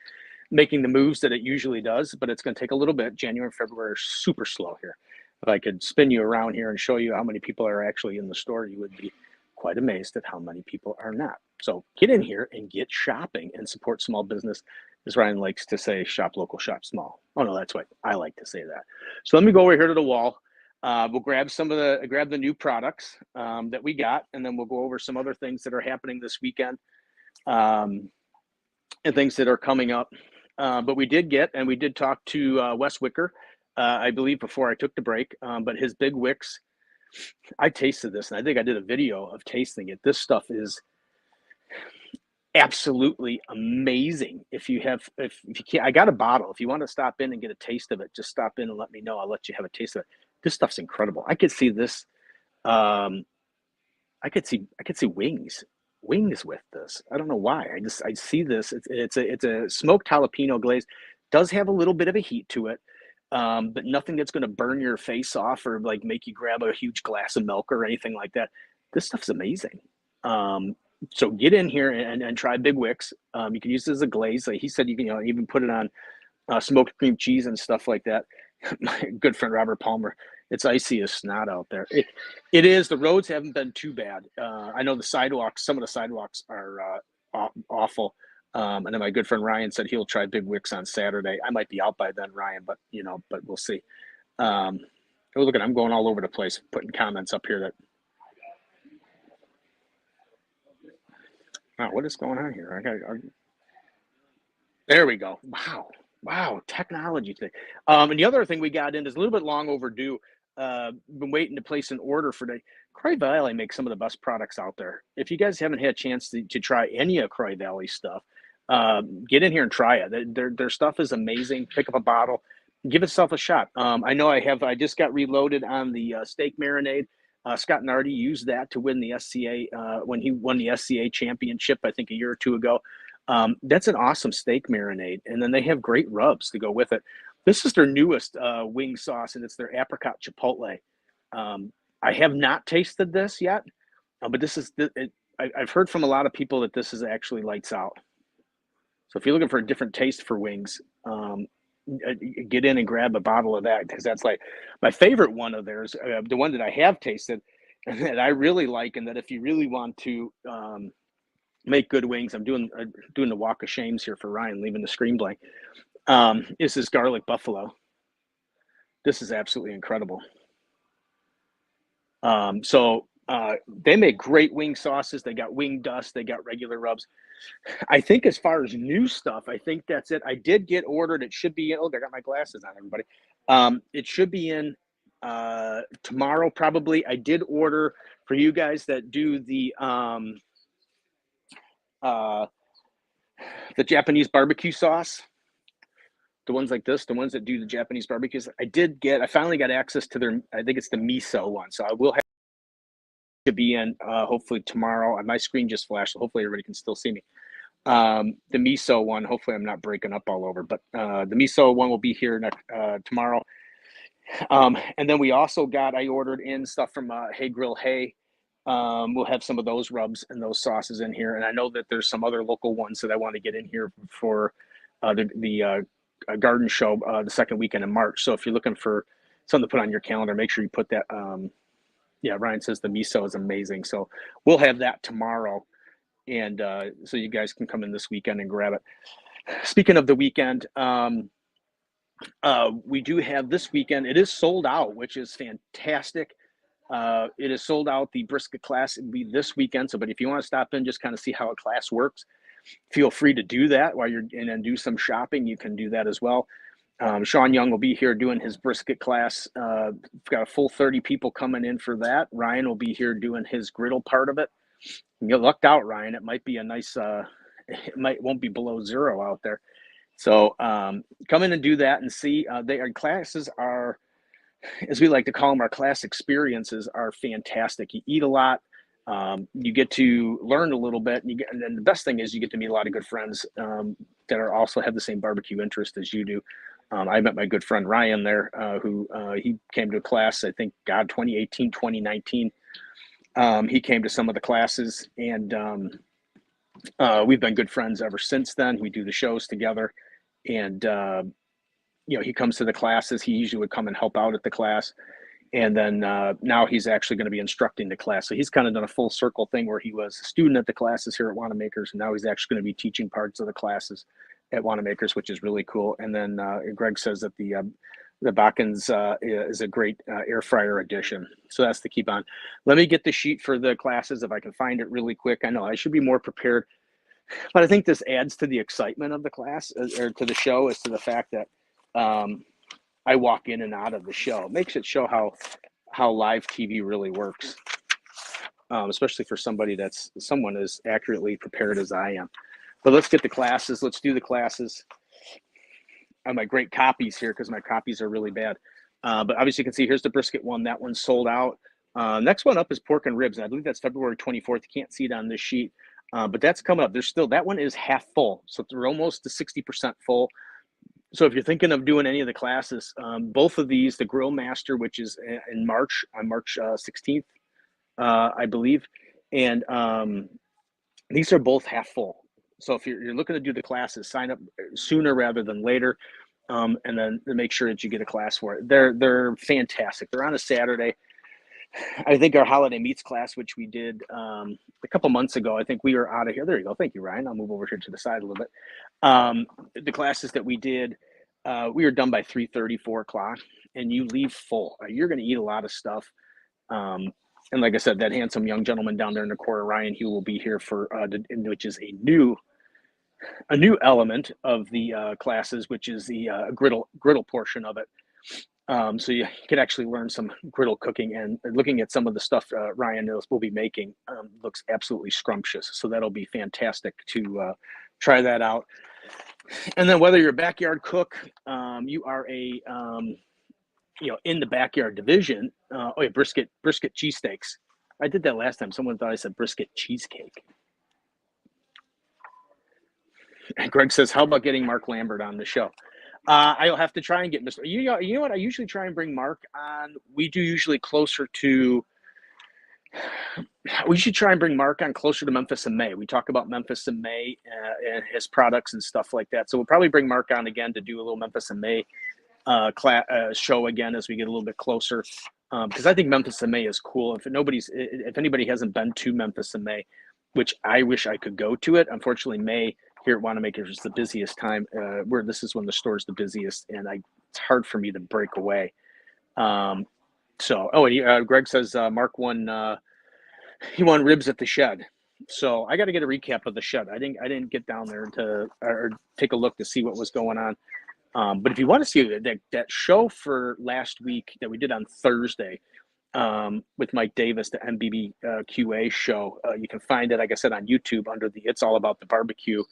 Speaker 1: the moves that it usually does. But it's going to take a little bit. January and February are super slow here. If I could spin you around here and show you how many people are actually in the store, you would be quite amazed at how many people are not. So get in here and get shopping and support small business. As Ryan likes to say, shop local, shop small. Oh no, that's what I like to say that. So let me go over here to the wall. We'll grab the new products that we got, and then we'll go over some other things that are happening this weekend and things that are coming up. But we did talk to Wes Wicker, I believe, before I took the break. But his Big Wicks, I tasted this, and I think I did a video of tasting it. This stuff is absolutely amazing. If you can't, I got a bottle. If you want to stop in and get a taste of it, just stop in and let me know. I'll let you have a taste of it. This stuff's incredible. I could see this. I could see wings with this. I don't know why. I see this. It's a smoked jalapeno glaze. Does have a little bit of a heat to it, but nothing that's going to burn your face off or like make you grab a huge glass of milk or anything like that. This stuff's amazing. So get in here and try Big Wicks. You can use this as a glaze. Like he said, you can even put it on smoked cream cheese and stuff like that. My good friend Robert Palmer, it's icy as snot out there. It is. The roads haven't been too bad. I know some of the sidewalks are awful. And then my good friend Ryan said he'll try Big Wicks on Saturday. I might be out by then, Ryan, but we'll see. Look at, I'm going all over the place, putting comments up here that. Wow, what is going on here? There we go. Wow, technology today. And the other thing we got in is a little bit long overdue. Been waiting to place an order for the Croy Valley makes some of the best products out there. If you guys haven't had a chance to try any of Croy Valley stuff, get in here and try it. Their stuff is amazing. Pick up a bottle, give itself a shot. I know I just got reloaded on the steak marinade. Scott Nardi used that to win the SCA when he won the SCA championship, I think a year or two ago. That's an awesome steak marinade. And then they have great rubs to go with it. This is their newest wing sauce, and it's their apricot chipotle. I have not tasted this yet, but I've heard from a lot of people that this is actually lights out. So if you're looking for a different taste for wings, get in and grab a bottle of that, because that's like my favorite one of theirs, the one that I have tasted and that I really like, and that if you really want to make good wings, I'm doing the walk of shames here for Ryan, leaving the screen blank. Is this garlic buffalo? This is absolutely incredible. They make great wing sauces. They got wing dust. They got regular rubs. I think as far as new stuff, I think that's it. I did get ordered. It should be in. Oh, I got my glasses on, everybody. It should be in tomorrow, probably. I did order for you guys that do the Japanese barbecue sauce. The ones like this, the ones that do the Japanese barbecues. I finally got access to their, I think it's the miso one. So I will have to be in hopefully tomorrow. My screen just flashed, so hopefully everybody can still see me. The miso one, hopefully I'm not breaking up all over, but the miso one will be here tomorrow. And then we also I ordered in stuff from Hey Grill Hey. We'll have some of those rubs and those sauces in here. And I know that there's some other local ones that I want to get in here for the garden show the second weekend in March. So if you're looking for something to put on your calendar, make sure you put that. Yeah, Ryan says the miso is amazing. So we'll have that tomorrow. And so you guys can come in this weekend and grab it. Speaking of the weekend, we do have this weekend. It is sold out, which is fantastic. It is sold out. The brisket class will be this weekend. So, but if you want to stop in, just kind of see how a class works, feel free to do that while you're in and do some shopping. You can do that as well. Sean Young will be here doing his brisket class. We've got a full 30 people coming in for that. Ryan will be here doing his griddle part of it. You lucked out, Ryan. It might be a nice won't be below 0 out there. So come in and do that and see. Our classes are, as we like to call them, our class experiences are fantastic. You eat a lot. You get to learn a little bit, and then the best thing is you get to meet a lot of good friends that are also have the same barbecue interest as you do. I met my good friend Ryan there, who he came to a class, I think, 2018, 2019. He came to some of the classes, and we've been good friends ever since then. We do the shows together, and he comes to the classes. He usually would come and help out at the class. And then now he's actually going to be instructing the class. So he's kind of done a full circle thing where he was a student at the classes here at Wannemakers, and now he's actually going to be teaching parts of the classes at Wannemakers, which is really cool. And then Greg says that the Bakkens is a great air fryer addition. So that's the keep on. Let me get the sheet for the classes if I can find it really quick. I know I should be more prepared, but I think this adds to the excitement of the class or to the show, as to the fact that I walk in and out of the show. It makes it show how live TV really works, especially for someone as accurately prepared as I am. But let's get the classes. Let's do the classes. I have my great copies here because my copies are really bad. But obviously you can see here's the brisket one. That one's sold out. Next one up is pork and ribs. And I believe that's February 24th. You can't see it on this sheet, but that's coming up. That one is half full. So they're almost to 60% full. So if you're thinking of doing any of the classes, both of these, the Grill Master, which is in March, on March 16th, I believe, and these are both half full. So if you're looking to do the classes, sign up sooner rather than later, and then make sure that you get a class for it. They're fantastic. They're on a Saturday. I think our holiday meats class, which we did a couple months ago, I think we were out of here. There you go. Thank you, Ryan. I'll move over here to the side a little bit. The classes that we did, we were done by 3:30, 4 o'clock, and you leave full. You're going to eat a lot of stuff. And like I said, that handsome young gentleman down there in the corner, Ryan, he will be here for, which is a new element of the classes, which is the griddle portion of it. So you can actually learn some griddle cooking, and looking at some of the stuff Ryan will be making looks absolutely scrumptious. So that'll be fantastic to try that out. And then whether you're a backyard cook, you are a, in the backyard division, brisket cheesesteaks. I did that last time. Someone thought I said brisket cheesecake. And Greg says, how about getting Mark Lambert on the show? I'll have to try and get Mr. You know what? I usually try and bring Mark on. We should try and bring Mark on closer to Memphis in May. We talk about Memphis in May and his products and stuff like that. So we'll probably bring Mark on again to do a little Memphis in May show again as we get a little bit closer. Because I think Memphis in May is cool. If anybody hasn't been to Memphis in May, which I wish I could go to it. Unfortunately, May here at Wannemaker is the busiest time. This is when the store is the busiest, and it's hard for me to break away. Greg says Mark won. He won ribs at the shed. So I got to get a recap of the shed. I didn't get down there or take a look to see what was going on. But if you want to see that show for last week that we did on Thursday with Mike Davis, the MBBQA show, you can find it, like I said, on YouTube under the It's All About the Barbecue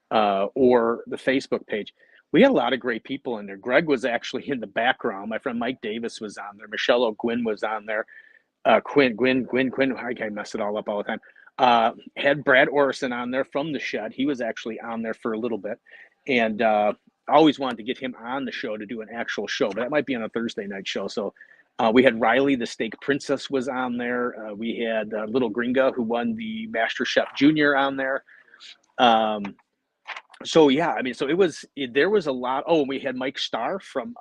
Speaker 1: or the Facebook page. We had a lot of great people in there. Greg was actually in the background. My friend Mike Davis was on there. Michelle O'Gwin was on there. Quinn, I can't mess it all up all the time. Had Brad Orison on there from the shed. He was actually on there for a little bit. And I always wanted to get him on the show to do an actual show, but that might be on a Thursday night show. So we had Riley, the Steak Princess, was on there. We had Little Gringa, who won the Master Chef Junior, on there. So there was a lot. Oh, and we had Mike Starr from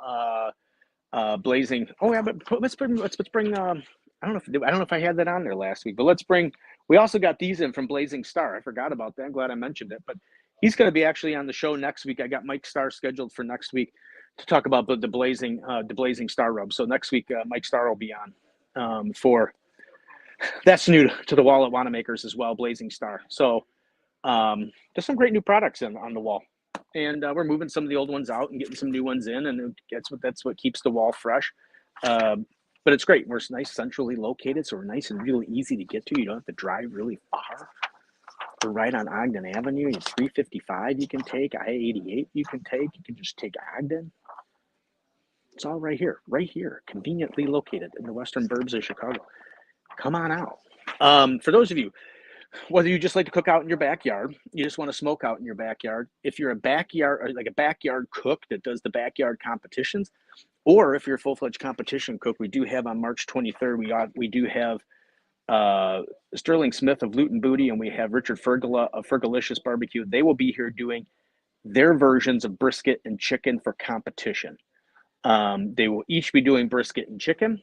Speaker 1: Blazing. Oh yeah, but let's bring I don't know if I had that on there last week, but we also got these in from Blazing Star. I forgot about that. I'm glad I mentioned it, but he's going to be actually on the show next week. I got Mike Starr scheduled for next week to talk about the Blazing Star rub. So next week, Mike Starr will be on for that's new to the wall at Wannemakers as well, Blazing Star. So there's some great new products on the wall, and we're moving some of the old ones out and getting some new ones in, and that's what keeps the wall fresh. But it's great. We're nice centrally located, so we're nice and really easy to get to. You don't have to drive really far. We're right on Ogden Avenue. It's 355 you can take. I-88 you can take. You can just take Ogden. It's all right here, conveniently located in the western burbs of Chicago. Come on out. For those of you, whether you just like to cook out in your backyard, you just want to smoke out in your backyard, if you're a backyard cook that does the backyard competitions, or if you're a full-fledged competition cook, we do have on March 23rd, we do have Sterling Smith of Loot and Booty, and we have Richard Fergala of Fergalicious Barbecue. They will be here doing their versions of brisket and chicken for competition. They will each be doing brisket and chicken.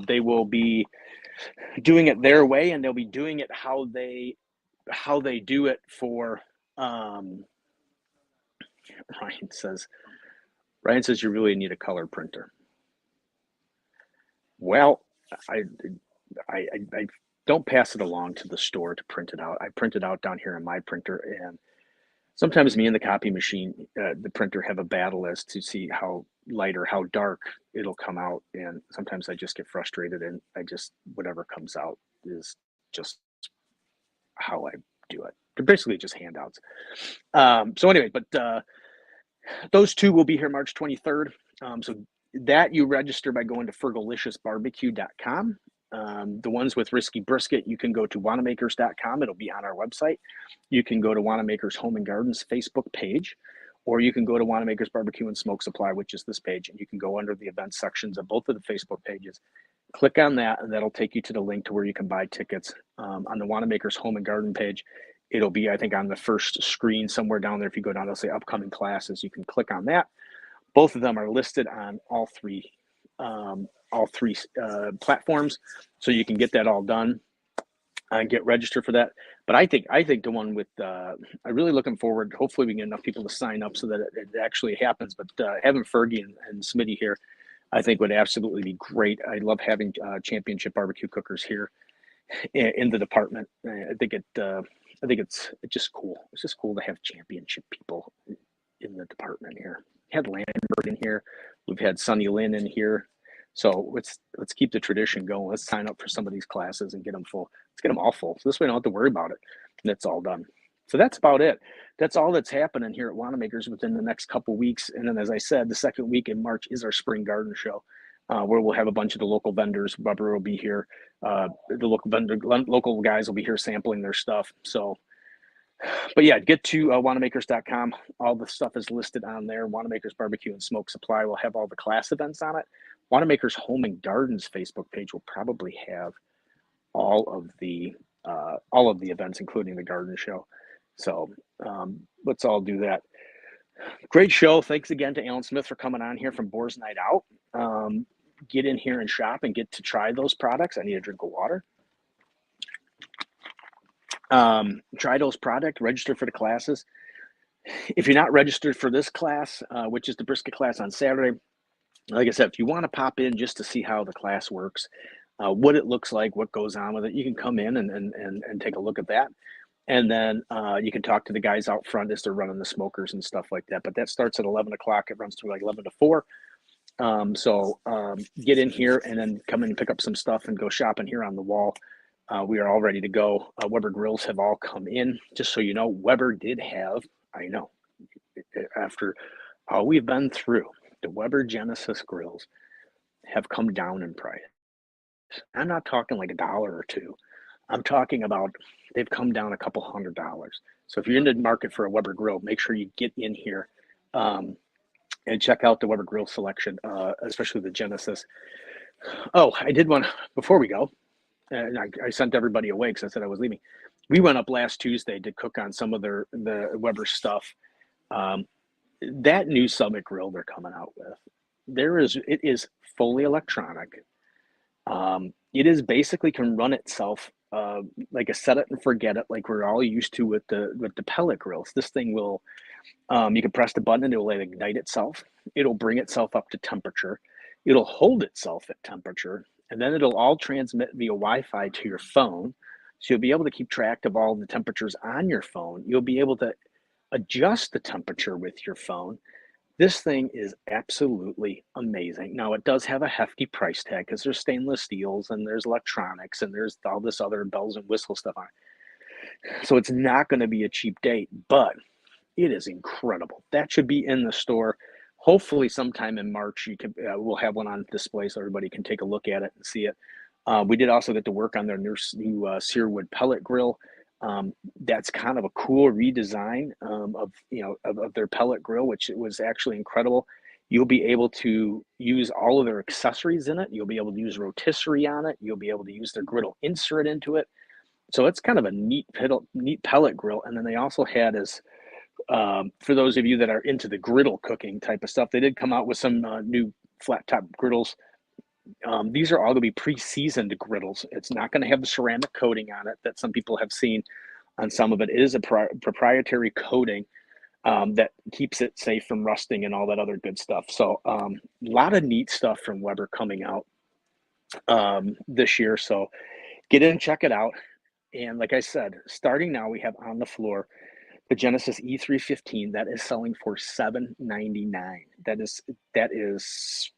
Speaker 1: They will be doing it their way, and they'll be doing it how they do it for Ryan says you really need a color printer. Well, I don't pass it along to the store to print it out. I print it out down here in my printer, and sometimes me and the copy machine, the printer, have a battle as to see how light or how dark it'll come out. And sometimes I just get frustrated, and whatever comes out is just how I do it. They're basically just handouts. So anyway, but those two will be here March 23rd. So that you register by going to fergalicious.barbecue.com. The ones with Risky Brisket, you can go to Wannemakers.com. It'll be on our website. You can go to Wannemakers Home and Gardens Facebook page, or you can go to Wannemakers Barbecue and Smoke Supply, which is this page, and you can go under the event sections of both of the Facebook pages. Click on that, and that'll take you to the link to where you can buy tickets. On the Wannemakers Home and Garden page, it'll be, I think, on the first screen somewhere down there. If you go down, it'll say upcoming classes. You can click on that. Both of them are listed on all three platforms, so you can get that all done and get registered for that. But I think the one with I'm really looking forward. Hopefully, we get enough people to sign up so that it actually happens. But having Fergie and Smitty here, I think, would absolutely be great. I love having championship barbecue cookers here in the department. I think it's just cool. It's just cool to have championship people in the department here. Had Landberg in here. We've had Sonny Lynn in here. So let's keep the tradition going. Let's sign up for some of these classes and get them full. Let's get them all full. So this way we don't have to worry about it. And it's all done. So that's about it. That's all that's happening here at Wannemakers within the next couple weeks. And then, as I said, the second week in March is our spring garden show, where we'll have a bunch of the local vendors. Bubba will be here. The local guys will be here sampling their stuff. So, but yeah, get to Wannemakers.com. All the stuff is listed on there. Wannemakers Barbecue and Smoke Supply will have all the class events on it. Wannemakers Home and Gardens Facebook page will probably have all of the events, including the garden show. So let's all do that. Great show. Thanks again to Alan Smith for coming on here from Boar's Night Out. Get in here and shop and get to try those products. I need a drink of water. Try those products, register for the classes. If you're not registered for this class, which is the brisket class on Saturday, like I said, if you want to pop in just to see how the class works, what it looks like, what goes on with it, you can come in and take a look at that. And then you can talk to the guys out front as they're running the smokers and stuff like that. But that starts at 11 o'clock. It runs through like 11 to 4. So get in here and then come in and pick up some stuff and go shopping here on the wall. We are all ready to go. Weber grills have all come in. Just so you know, Weber did have, I know, after all we've been through, the Weber Genesis grills have come down in price. I'm not talking like $1 or $2. I'm talking about they've come down a couple $100. So if you're in the market for a Weber grill, make sure you get in here and check out the Weber grill selection, especially the Genesis. Oh, I did one before we go. And I sent everybody away because I said I was leaving. We went up last Tuesday to cook on some of the Weber stuff. That new Summit grill they're coming out with, it is fully electronic. It is basically can run itself like a set it and forget it, like we're all used to with the pellet grills. This thing will, you can press the button and it will ignite itself. It'll bring itself up to temperature. It'll hold itself at temperature, and then it'll all transmit via Wi-Fi to your phone. So you'll be able to keep track of all the temperatures on your phone. You'll be able to adjust the temperature with your phone. This thing is absolutely amazing. Now, it does have a hefty price tag because there's stainless steels and there's electronics and there's all this other bells and whistles stuff on it. So it's not going to be a cheap date, but it is incredible. That should be in the store. Hopefully sometime in March, we'll have one on display so everybody can take a look at it and see it. We did also get to work on their new Searwood pellet grill. That's kind of a cool redesign of their pellet grill, which was actually incredible. You'll be able to use all of their accessories in it. You'll be able to use rotisserie on it. You'll be able to use their griddle insert into it. So it's kind of a neat pellet grill. And then they also had for those of you that are into the griddle cooking type of stuff, they did come out with some new flat top griddles. These are all going to be pre-seasoned griddles. It's not going to have the ceramic coating on it that some people have seen on some of it. It is a proprietary coating that keeps it safe from rusting and all that other good stuff. So a lot of neat stuff from Weber coming out this year. So get in and check it out. And like I said, starting now, we have on the floor the Genesis E315 that is selling for $799. That is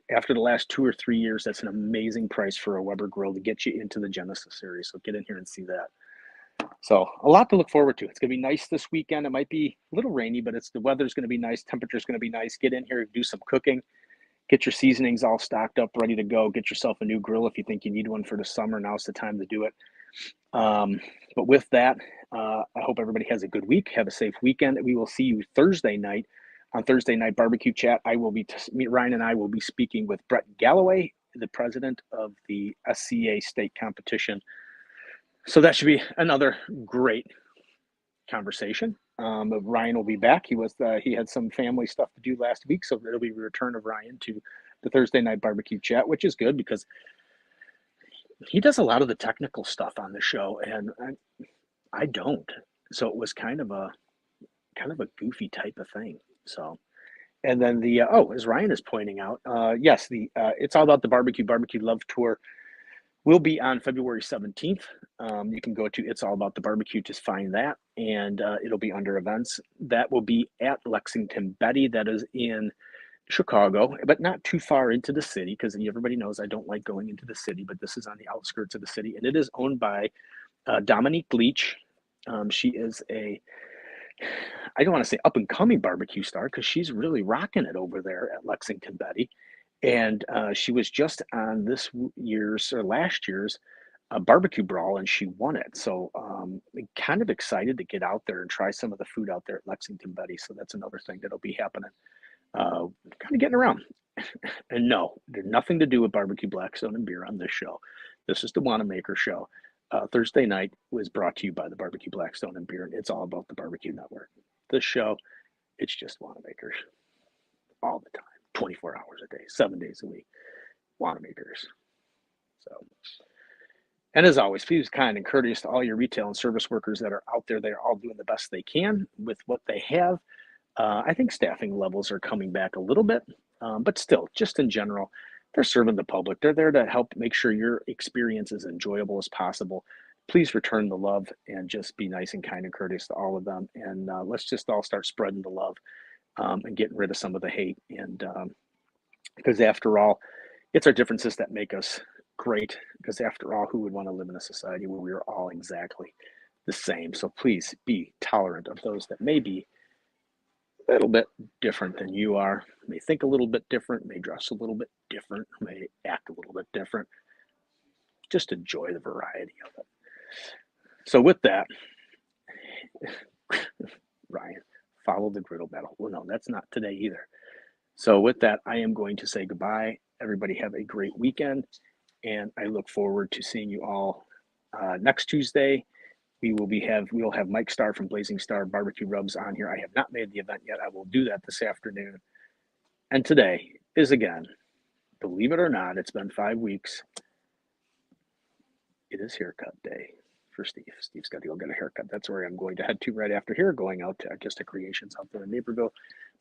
Speaker 1: after the last 2 or 3 years, that's an amazing price for a Weber grill to get you into the Genesis series. So get in here and see that. So a lot to look forward to. It's going to be nice this weekend. It might be a little rainy, but the weather's going to be nice. Temperature's going to be nice. Get in here, do some cooking, get your seasonings all stocked up, ready to go. Get yourself a new grill if you think you need one for the summer. Now's the time to do it. But with that, I hope everybody has a good week. Have a safe weekend. We will see you Thursday night on Thursday Night Barbecue Chat. Ryan and I will be speaking with Brett Galloway, the president of the SCA state competition. So that should be another great conversation. Ryan will be back. He had some family stuff to do last week, so it'll be a return of Ryan to the Thursday Night Barbecue Chat, which is good because he does a lot of the technical stuff on the show, and I don't. So it was kind of a goofy type of thing. So, and then as Ryan is pointing out, yes, It's All About the Barbecue Love Tour will be on February 17th. You can go to It's All About the Barbecue to find that, and it'll be under events. That will be at Lexington Betty. That is in Chicago, but not too far into the city, because everybody knows I don't like going into the city, but this is on the outskirts of the city, and it is owned by Dominique Leach. She is I don't want to say up and coming barbecue star, because she's really rocking it over there at Lexington Betty. And she was just on last year's barbecue brawl, and she won it. So kind of excited to get out there and try some of the food out there at Lexington Betty. So that's another thing that'll be happening. Kind of getting around. And no, there's nothing to do with barbecue, Blackstone, and beer on this show. This is the Wannemaker show. Thursday night was brought to you by the Barbecue, Blackstone, and Beer, and It's All About the Barbecue Network. This show, it's just Wannamakers all the time, 24 hours a day, 7 days a week. Wannamakers. So, and as always, please be kind and courteous to all your retail and service workers that are out there. They're all doing the best they can with what they have. I think staffing levels are coming back a little bit, but still, just in general, they're serving the public. They're there to help make sure your experience is enjoyable as possible. Please return the love and just be nice and kind and courteous to all of them. And let's just all start spreading the love and getting rid of some of the hate. And because after all, it's our differences that make us great. Because after all, who would want to live in a society where we are all exactly the same? So please be tolerant of those that may be a little bit different than you are, may think a little bit different, may dress a little bit different, may act a little bit different. Just enjoy the variety of it. So with that, Ryan, follow the griddle battle. Well, no, that's not today either. So with that, I am going to say goodbye. Everybody have a great weekend, and I look forward to seeing you all next Tuesday. We will have Mike Starr from Blazing Star Barbecue Rubs on here. I have not made the event yet. I will do that this afternoon. And today is, again, believe it or not, it's been 5 weeks. It is haircut day for Steve. Steve's got to go get a haircut. That's where I'm going to head to right after here, going out to Artistic Creations out there in Naperville.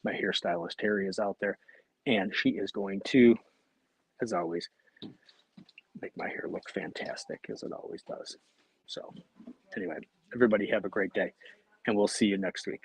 Speaker 1: My hairstylist, Terry, is out there, and she is going to, as always, make my hair look fantastic, as it always does. So anyway, everybody have a great day, and we'll see you next week.